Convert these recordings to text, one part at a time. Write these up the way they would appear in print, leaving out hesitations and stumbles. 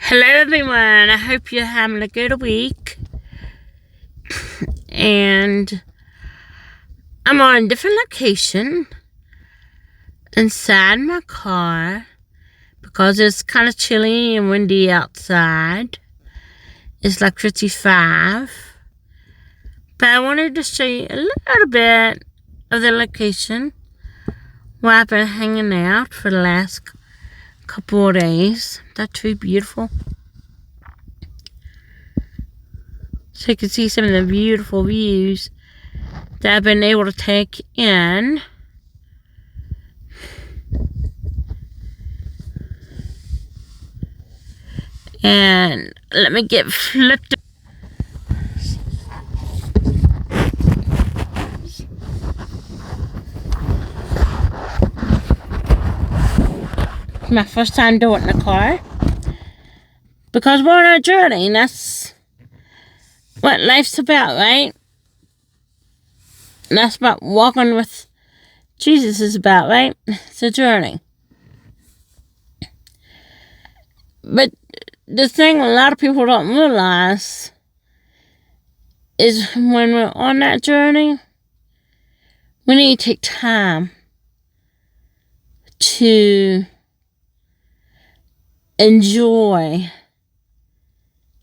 Hello, everyone. I hope you're having a good week. And I'm on a different location inside my car because it's kind of chilly and windy outside. It's like 55. But I wanted to show you a little bit of the location where I've been hanging out for the last couple of days. That's really beautiful. So you can see some of the beautiful views that I've been able to take in. And let me get flipped. My first time doing it in the car. Because we're on a journey, and that's what life's about, right? And that's what walking with Jesus is about, right? It's a journey. But the thing a lot of people don't realize is when we're on that journey, we need to take time to enjoy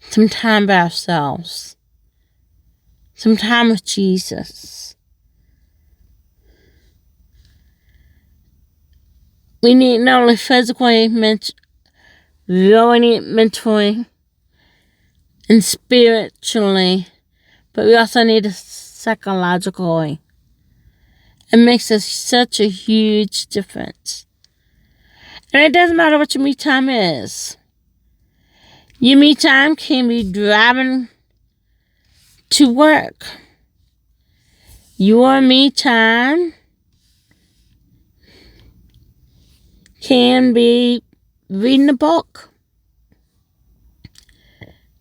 some time by ourselves, some time with Jesus. We need not only physically, mentally, and spiritually, but we also need it psychologically. It makes us such a huge difference. And it doesn't matter what your me time is. Your me time can be driving to work. Your me time can be reading a book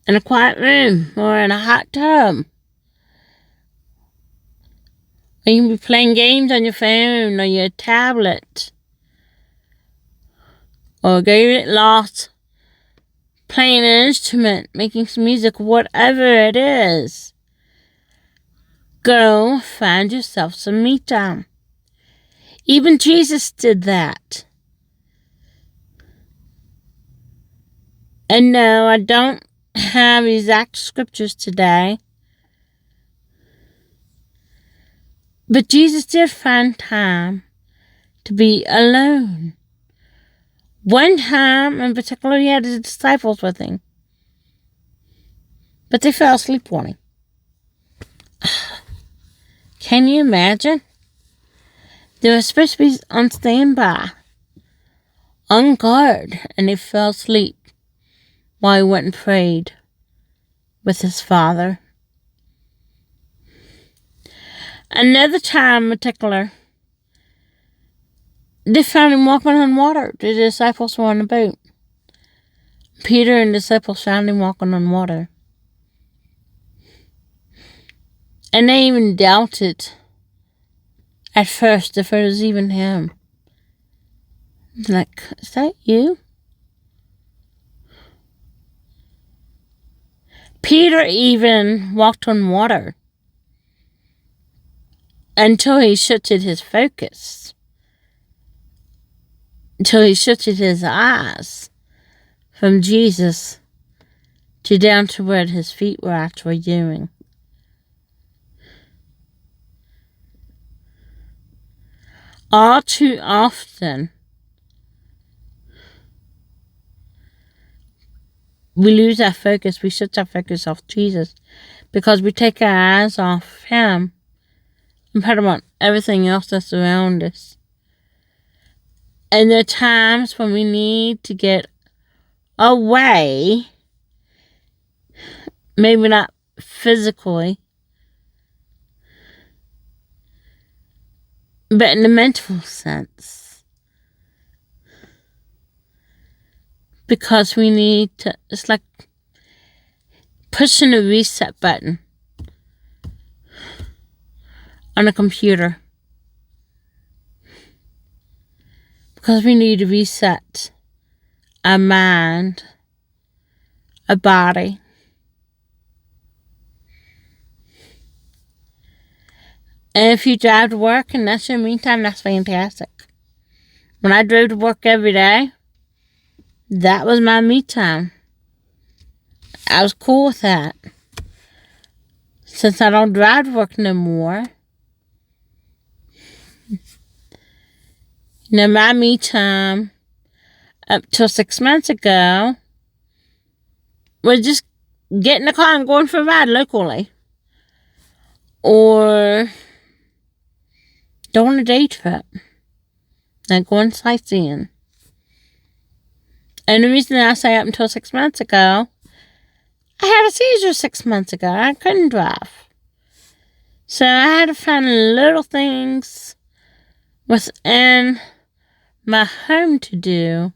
in a quiet room or in a hot tub. Or you can be playing games on your phone or your tablet. Or get lost playing an instrument, making some music, whatever it is. Go find yourself some me time. Even Jesus did that. And no, I don't have exact scriptures today. But Jesus did find time to be alone. One time in particular, he had his disciples with him. But they fell asleep on him. Can you imagine? They were supposed to be on standby, on guard, and they fell asleep while he went and prayed with his Father. Another time in particular, they found him walking on water. The disciples were on the boat. Peter and the disciples found him walking on water. And they even doubted at first if it was even him. Like, is that you? Peter even walked on water until he shifted his focus. Until he shifted his eyes from Jesus to down to where his feet were actually doing. All too often, we lose our focus, we shift our focus off Jesus because we take our eyes off him and put them on everything else that's around us. And there are times when we need to get away, maybe not physically, but in the mental sense. Because we need to, it's like pushing a reset button on a computer. Because we need to reset our mind a body. And if you drive to work and that's your me time, that's fantastic. When I drove to work every day, that was my me time. I was cool with that. Since I don't drive to work no more, my me time up till 6 months ago was just getting in the car and going for a ride locally. Or doing a day trip. Like going sightseeing. And the reason I say up until 6 months ago, I had a seizure 6 months ago. I couldn't drive. So I had to find little things within my home to do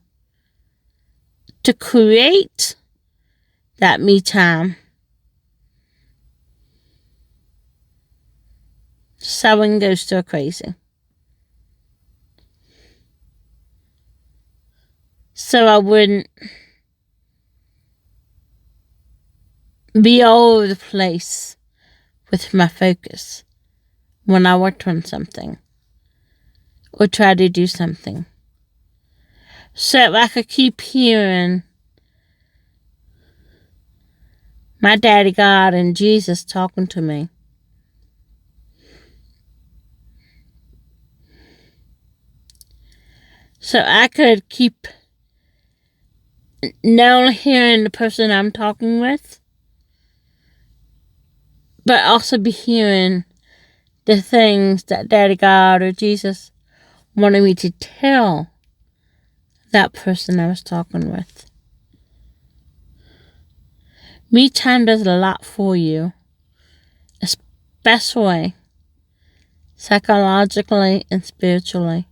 to create that me time. So I wouldn't go stir crazy. So I wouldn't be all over the place with my focus when I worked on something or try to do something. So I could keep hearing my daddy God and Jesus talking to me. So I could keep not only hearing the person I'm talking with, but also be hearing the things that Daddy God or Jesus wanted me to tell that person I was talking with. Me time does a lot for you, especially psychologically and spiritually.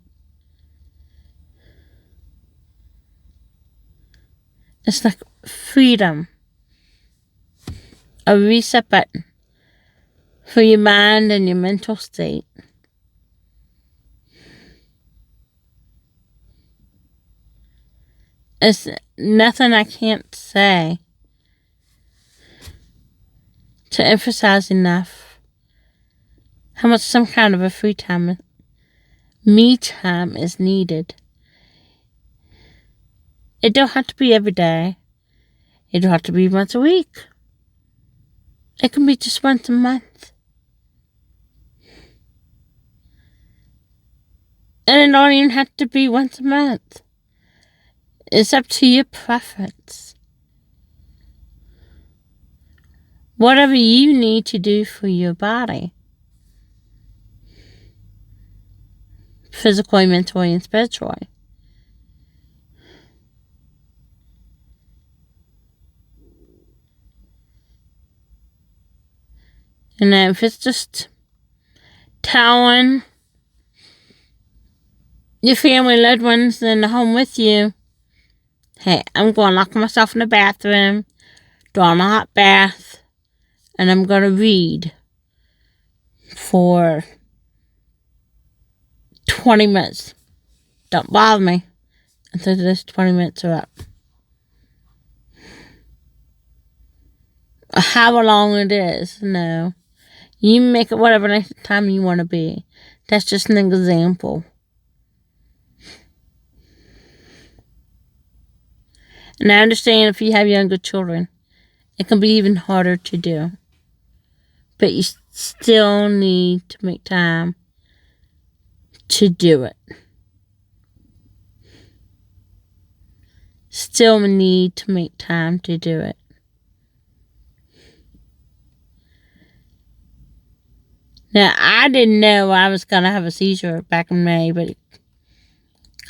It's like freedom, a reset button for your mind and your mental state. It's nothing I can't say to emphasize enough how much some kind of a free time, me time is needed. It don't have to be every day. It don't have to be once a week. It can be just once a month. And it don't even have to be once a month. It's up to your preference. Whatever you need to do for your body. Physically, mentally, and spiritually. And then if it's just telling your family, loved ones in the home with you, hey, I'm going to lock myself in the bathroom, draw a hot bath, and I'm going to read for 20 minutes. Don't bother me until those 20 minutes are up. However long it is, no. You make it whatever length of time you want to be. That's just an example. And I understand if you have younger children, it can be even harder to do. But you still need to make time to do it. Still need to make time to do it. Now, I didn't know I was going to have a seizure back in May, but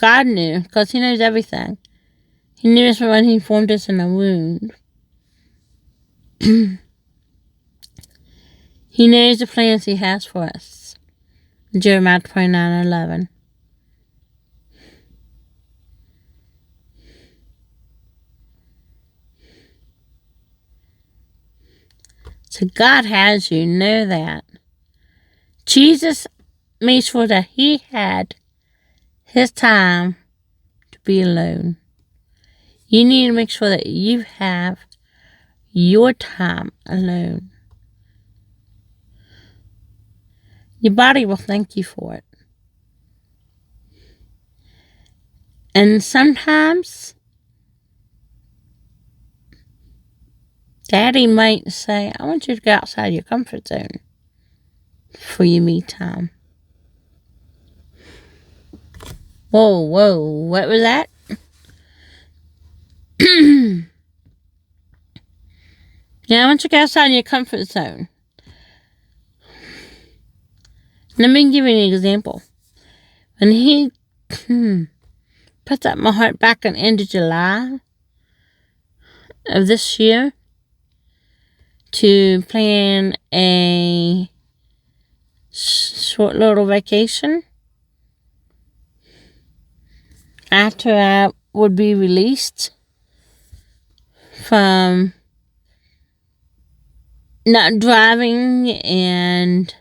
God knew, because He knows everything. He knew us when He formed us in a womb. He knows the plans He has for us. Jeremiah 29:11. So God has you, know that. Jesus made sure that He had His time to be alone. You need to make sure that you have your time alone. Your body will thank you for it. And sometimes Daddy might say, I want you to go outside your comfort zone for your me time. Whoa, what was that? Yeah, I want you to go outside your comfort zone. Let me give you an example. When he put up my heart back in the end of July of this year to plan a short little vacation after I would be released from not driving and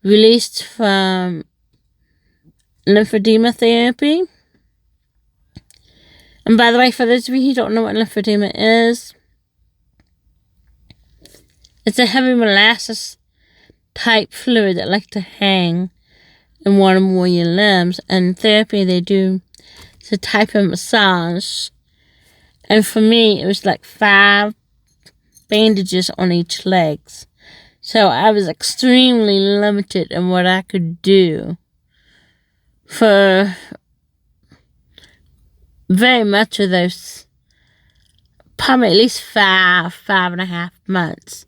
released from lymphedema therapy. And by the way, for those of you who don't know what lymphedema is, it's a heavy molasses type fluid that likes to hang in one or more of your limbs. And therapy they do is a type of massage. And for me, it was like 5 bandages on each leg. So I was extremely limited in what I could do for very much of those, probably at least 5.5 months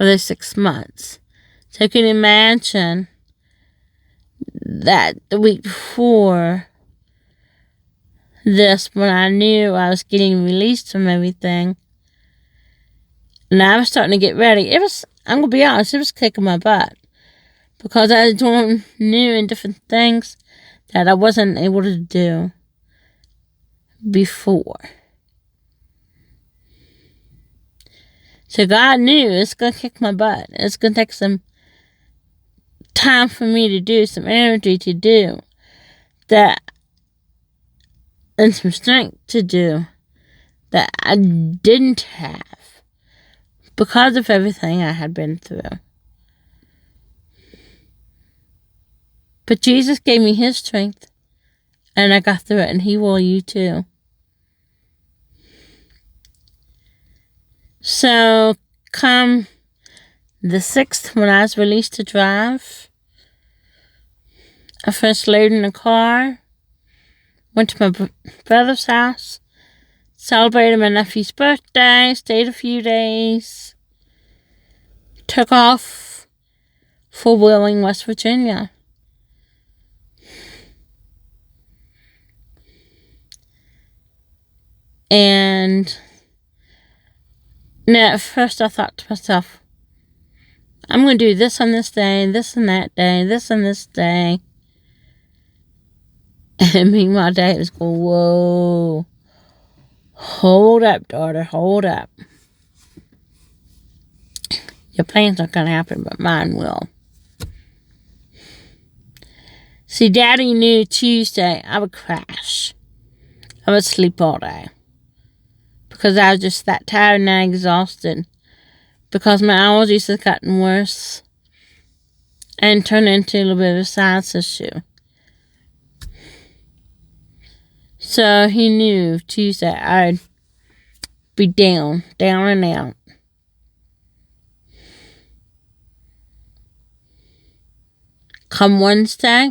of those 6 months. So you can imagine that the week before this, when I knew I was getting released from everything, and I was starting to get ready, I'm going to be honest, it was kicking my butt. Because I was doing new and different things that I wasn't able to do before. So God knew it's going to kick my butt. It's going to take some time for me to do, some energy to do that, and some strength to do that I didn't have because of everything I had been through. But Jesus gave me his strength, and I got through it, and he will you too. So, come the 6th, when I was released to drive, I first loaded in the car, went to my brother's house, celebrated my nephew's birthday, stayed a few days, took off for Wheeling, West Virginia. And now at first I thought to myself, I'm going to do this on this day, this on that day, this on this day. And meanwhile, Dad was going, whoa, hold up, daughter, hold up. Your plans aren't going to happen, but mine will. See, Daddy knew Tuesday I would crash. I would sleep all day. Because I was just that tired and exhausted. Because my allergies had gotten worse. And turned into a little bit of a sinus issue. So he knew Tuesday I'd be down and out. Come Wednesday,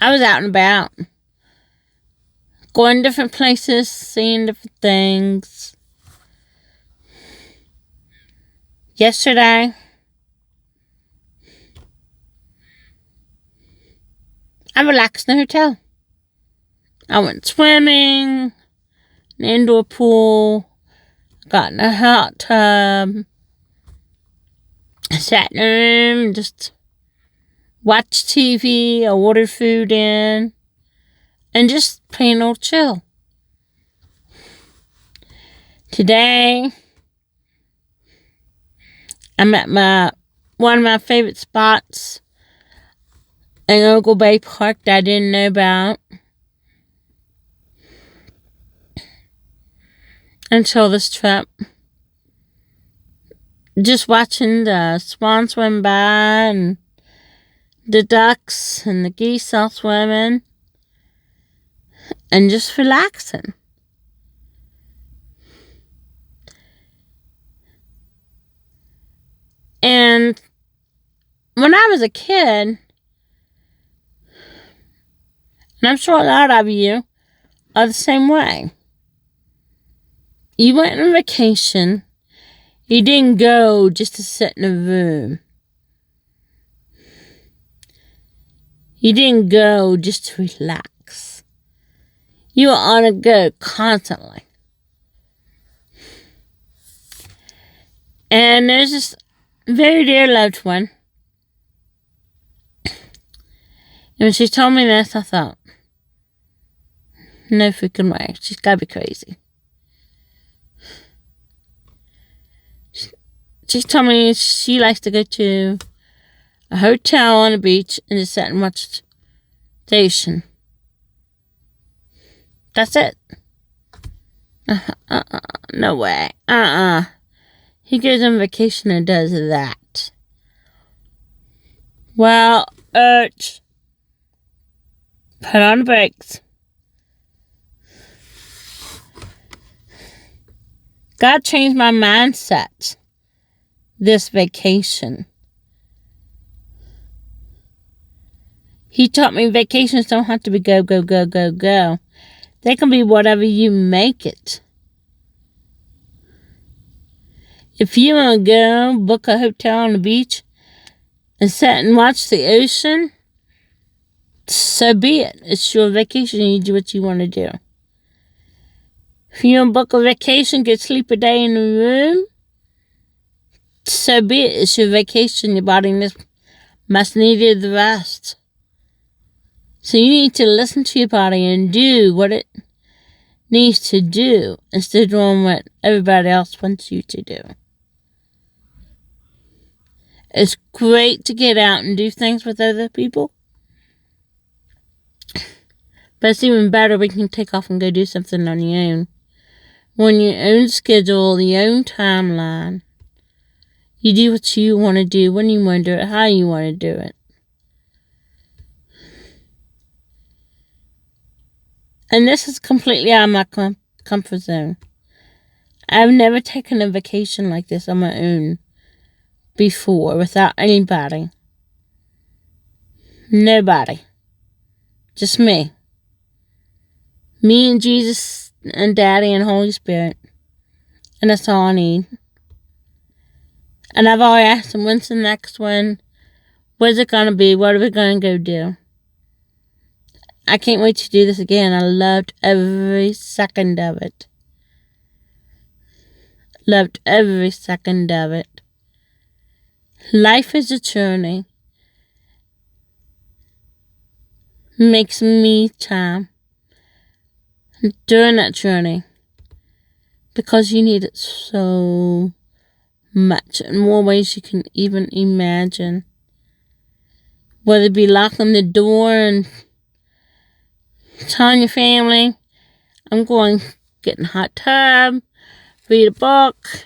I was out and about. Going different places, seeing different things. Yesterday, I relaxed in the hotel. I went swimming, an indoor pool, got in a hot tub, sat in the room, just watched TV, I ordered food in, and just plain old chill. Today, I'm at one of my favorite spots in Ogle Bay Park that I didn't know about. until this trip. Just watching the swans swim by and the ducks and the geese all swimming and just relaxing. And when I was a kid, and I'm sure a lot of you are the same way. You went on vacation. You didn't go just to sit in a room. You didn't go just to relax. You were on a go constantly. And there's this very dear loved one. And when she told me this, I thought, no freaking way. She's gotta be crazy. She told me she likes to go to a hotel on the beach and just sit and watch the ocean. That's it. No way. He goes on vacation and does that. Well, put on the brakes. God changed my mindset this vacation. He taught me vacations don't have to be go, go, go, go, go. They can be whatever you make it. If you want to go book a hotel on the beach and sit and watch the ocean, so be it. It's your vacation and you do what you want to do. If you want to book a vacation, get sleep a day in the room, so be it. It's your vacation. Your body must need the rest. So you need to listen to your body and do what it needs to do instead of doing what everybody else wants you to do. It's great to get out and do things with other people. But it's even better when you can take off and go do something on your own. On your own schedule, your own timeline. You do what you want to do, when you want to do it, how you want to do it. And this is completely out of my comfort zone. I've never taken a vacation like this on my own before without anybody. Nobody. Just me. Me and Jesus and Daddy and Holy Spirit. And that's all I need. And I've already asked him, when's the next one? Where's it going to be? What are we going to go do? I can't wait to do this again. I loved every second of it. Loved every second of it. Life is a journey. Makes me time during that journey. Because you need it so much. In more ways you can even imagine. Whether it be locking the door and telling your family, I'm going to get in a hot tub, read a book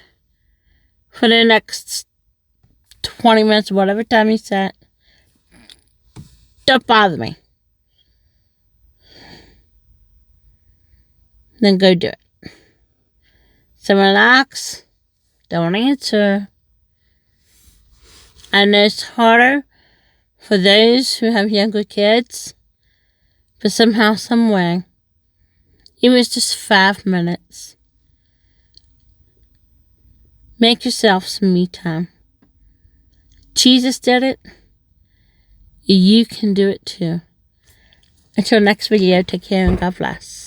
for the next 20 minutes, whatever time you set. Don't bother me. Then go do it. So relax. Don't answer. I know it's harder for those who have younger kids. But somehow, some way, it was just 5 minutes. Make yourself some me time. Jesus did it. You can do it too. Until next video, take care and God bless.